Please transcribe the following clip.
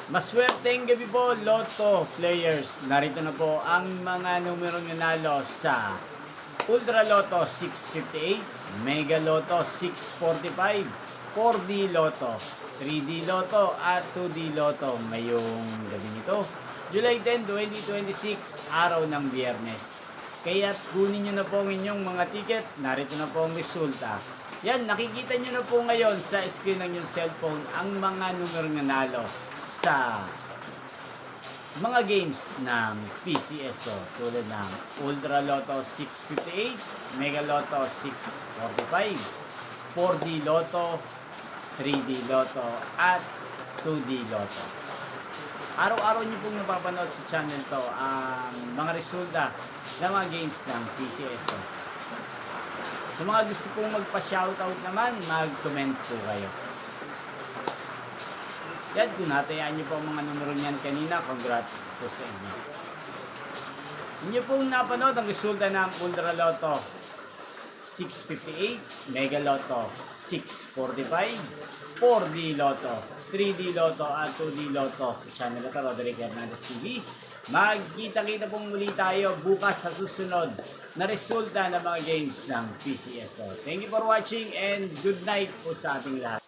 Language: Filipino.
Maswerteng gabi po, Lotto players. Narito na po ang mga numerong nanalo sa Ultra Lotto 658, Mega Lotto 645, 4D Lotto, 3D Lotto at 2D Lotto ngayong gabi nito. July 10, 2026, araw ng Biyernes. Kaya kunin nyo na po ang inyong mga ticket. Narito na po ang resulta. Yan, nakikita nyo na po ngayon sa screen ng inyong cellphone ang mga numerong nanalo sa mga games ng PCSO tulad ng Ultra Lotto 658, Mega Lotto 645, 4D Lotto, 3D Lotto at 2D Lotto. Araw-araw nyo pong napapanood sa channel to ang mga resulta ng mga games ng PCSO. Sa mga gusto pong magpa-shoutout naman, mag-comment po kayo. Yan, kung natayaan nyo po ang mga numero niyan kanina, congrats po sa inyo. Inyo pong napanood ang resulta ng Ultra Lotto 658, Mega Lotto 645, 4D Lotto, 3D Lotto at 2D Lotto sa channel na ito, Roderick Hernandez TV. Magkita-kita pong muli tayo bukas sa susunod na resulta ng mga games ng PCSO. Thank you for watching and good night po sa ating lahat.